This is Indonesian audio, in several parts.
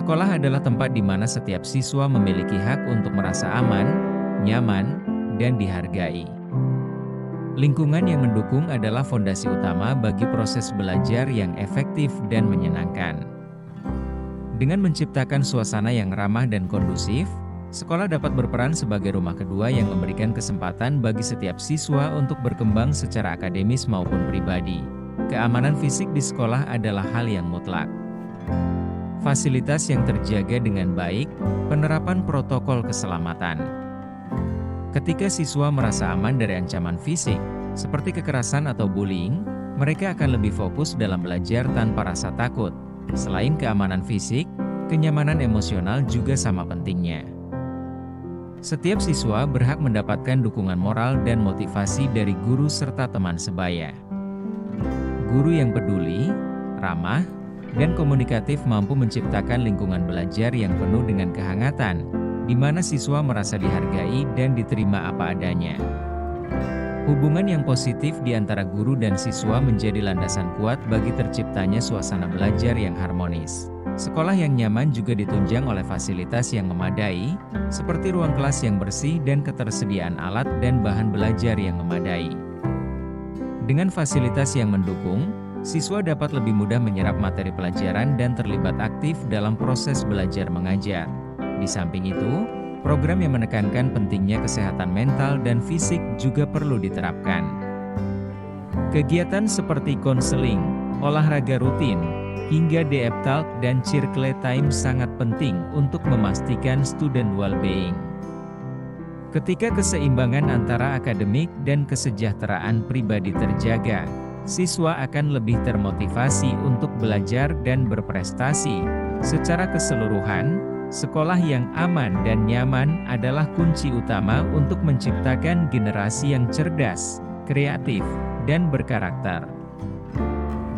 Sekolah adalah tempat di mana setiap siswa memiliki hak untuk merasa aman, nyaman, dan dihargai. Lingkungan yang mendukung adalah fondasi utama bagi proses belajar yang efektif dan menyenangkan. Dengan menciptakan suasana yang ramah dan kondusif, sekolah dapat berperan sebagai rumah kedua yang memberikan kesempatan bagi setiap siswa untuk berkembang secara akademis maupun pribadi. Keamanan fisik di sekolah adalah hal yang mutlak. Fasilitas yang terjaga dengan baik, penerapan protokol keselamatan. Ketika siswa merasa aman dari ancaman fisik, seperti kekerasan atau bullying, mereka akan lebih fokus dalam belajar tanpa rasa takut. Selain keamanan fisik, kenyamanan emosional juga sama pentingnya. Setiap siswa berhak mendapatkan dukungan moral dan motivasi dari guru serta teman sebaya. Guru yang peduli, ramah, dan komunikatif mampu menciptakan lingkungan belajar yang penuh dengan kehangatan, di mana siswa merasa dihargai dan diterima apa adanya. Hubungan yang positif di antara guru dan siswa menjadi landasan kuat bagi terciptanya suasana belajar yang harmonis. Sekolah yang nyaman juga ditunjang oleh fasilitas yang memadai, seperti ruang kelas yang bersih dan ketersediaan alat dan bahan belajar yang memadai. Dengan fasilitas yang mendukung, siswa dapat lebih mudah menyerap materi pelajaran dan terlibat aktif dalam proses belajar mengajar. Di samping itu, program yang menekankan pentingnya kesehatan mental dan fisik juga perlu diterapkan. Kegiatan seperti konseling, olahraga rutin, hingga DF Talk dan Circle Time sangat penting untuk memastikan student well-being. Ketika keseimbangan antara akademik dan kesejahteraan pribadi terjaga, siswa akan lebih termotivasi untuk belajar dan berprestasi. Secara keseluruhan, sekolah yang aman dan nyaman adalah kunci utama untuk menciptakan generasi yang cerdas, kreatif, dan berkarakter.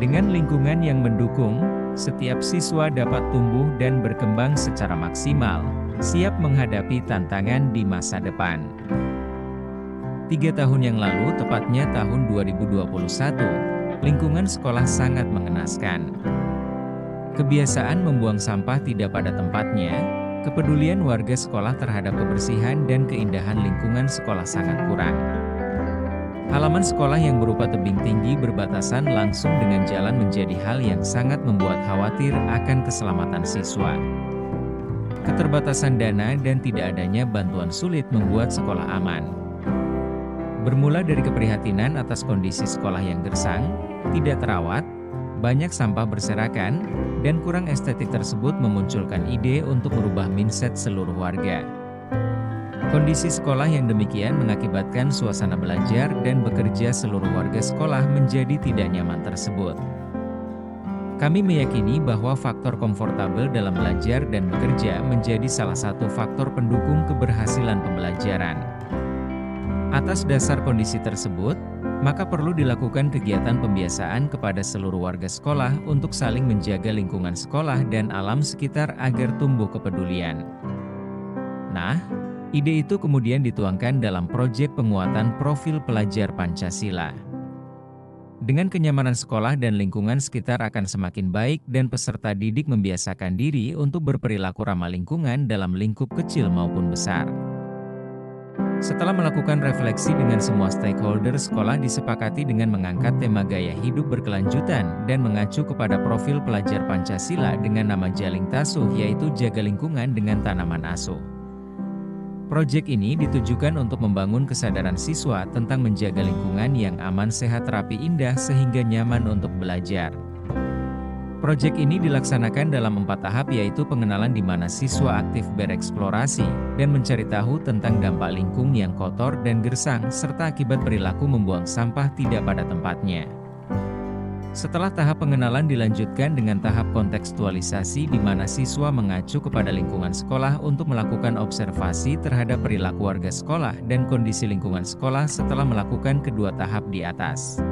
Dengan lingkungan yang mendukung, setiap siswa dapat tumbuh dan berkembang secara maksimal, siap menghadapi tantangan di masa depan. 3 tahun yang lalu, tepatnya tahun 2021, lingkungan sekolah sangat mengenaskan. Kebiasaan membuang sampah tidak pada tempatnya, kepedulian warga sekolah terhadap kebersihan dan keindahan lingkungan sekolah sangat kurang. Halaman sekolah yang berupa tebing tinggi berbatasan langsung dengan jalan menjadi hal yang sangat membuat khawatir akan keselamatan siswa. Keterbatasan dana dan tidak adanya bantuan sulit membuat sekolah aman. Bermula dari keprihatinan atas kondisi sekolah yang gersang, tidak terawat, banyak sampah berserakan, dan kurang estetik tersebut memunculkan ide untuk merubah mindset seluruh warga. Kondisi sekolah yang demikian mengakibatkan suasana belajar dan bekerja seluruh warga sekolah menjadi tidak nyaman tersebut. Kami meyakini bahwa faktor komfortabel dalam belajar dan bekerja menjadi salah satu faktor pendukung keberhasilan pembelajaran. Atas dasar kondisi tersebut, maka perlu dilakukan kegiatan pembiasaan kepada seluruh warga sekolah untuk saling menjaga lingkungan sekolah dan alam sekitar agar tumbuh kepedulian. Nah, ide itu kemudian dituangkan dalam proyek penguatan profil pelajar Pancasila. Dengan kenyamanan sekolah dan lingkungan sekitar akan semakin baik dan peserta didik membiasakan diri untuk berperilaku ramah lingkungan dalam lingkup kecil maupun besar. Setelah melakukan refleksi dengan semua stakeholder, sekolah disepakati dengan mengangkat tema gaya hidup berkelanjutan dan mengacu kepada profil pelajar Pancasila dengan nama Jaling Tasuh, yaitu jaga lingkungan dengan tanaman asuh. Proyek ini ditujukan untuk membangun kesadaran siswa tentang menjaga lingkungan yang aman, sehat, rapi, indah sehingga nyaman untuk belajar. Proyek ini dilaksanakan dalam 4 tahap, yaitu pengenalan di mana siswa aktif bereksplorasi dan mencari tahu tentang dampak lingkungan yang kotor dan gersang serta akibat perilaku membuang sampah tidak pada tempatnya. Setelah tahap pengenalan dilanjutkan dengan tahap kontekstualisasi di mana siswa mengacu kepada lingkungan sekolah untuk melakukan observasi terhadap perilaku warga sekolah dan kondisi lingkungan sekolah setelah melakukan kedua tahap di atas.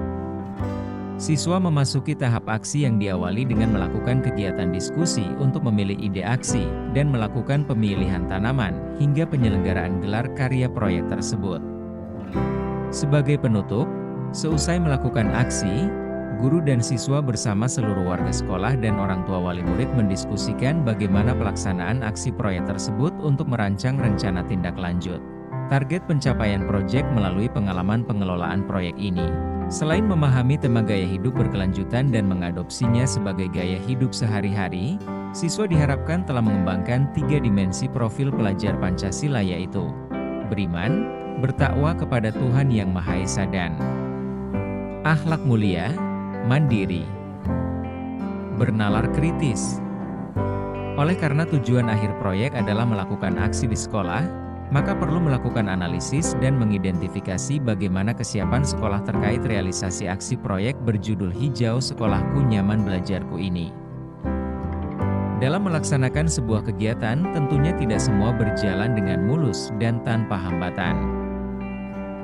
Siswa memasuki tahap aksi yang diawali dengan melakukan kegiatan diskusi untuk memilih ide aksi dan melakukan pemilihan tanaman hingga penyelenggaraan gelar karya proyek tersebut. Sebagai penutup, seusai melakukan aksi, Guru dan siswa bersama seluruh warga sekolah dan orang tua wali murid mendiskusikan bagaimana pelaksanaan aksi proyek tersebut untuk merancang rencana tindak lanjut. Target pencapaian proyek melalui pengalaman pengelolaan proyek ini. Selain memahami tema gaya hidup berkelanjutan dan mengadopsinya sebagai gaya hidup sehari-hari, siswa diharapkan telah mengembangkan 3 dimensi profil pelajar Pancasila, yaitu beriman, bertakwa kepada Tuhan Yang Maha Esa, dan akhlak mulia, mandiri, bernalar kritis. Oleh karena tujuan akhir proyek adalah melakukan aksi di sekolah, maka perlu melakukan analisis dan mengidentifikasi bagaimana kesiapan sekolah terkait realisasi aksi proyek berjudul Hijau Sekolahku Nyaman Belajarku ini. Dalam melaksanakan sebuah kegiatan, tentunya tidak semua berjalan dengan mulus dan tanpa hambatan.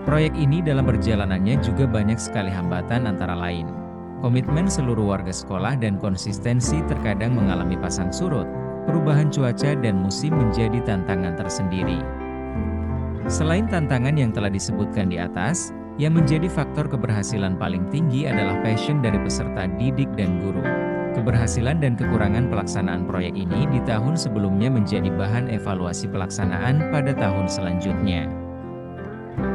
Proyek ini dalam perjalanannya juga banyak sekali hambatan, antara lain komitmen seluruh warga sekolah dan konsistensi terkadang mengalami pasang surut, perubahan cuaca dan musim menjadi tantangan tersendiri. Selain tantangan yang telah disebutkan di atas, yang menjadi faktor keberhasilan paling tinggi adalah passion dari peserta didik dan guru. Keberhasilan dan kekurangan pelaksanaan proyek ini di tahun sebelumnya menjadi bahan evaluasi pelaksanaan pada tahun selanjutnya.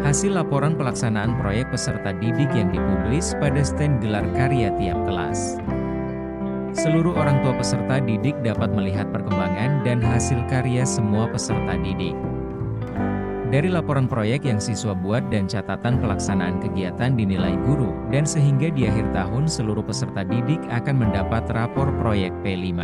Hasil laporan pelaksanaan proyek peserta didik yang dipublis pada stand gelar karya tiap kelas. Seluruh orang tua peserta didik dapat melihat perkembangan dan hasil karya semua peserta didik. Dari laporan proyek yang siswa buat dan catatan pelaksanaan kegiatan dinilai guru, dan sehingga di akhir tahun seluruh peserta didik akan mendapat rapor proyek P5.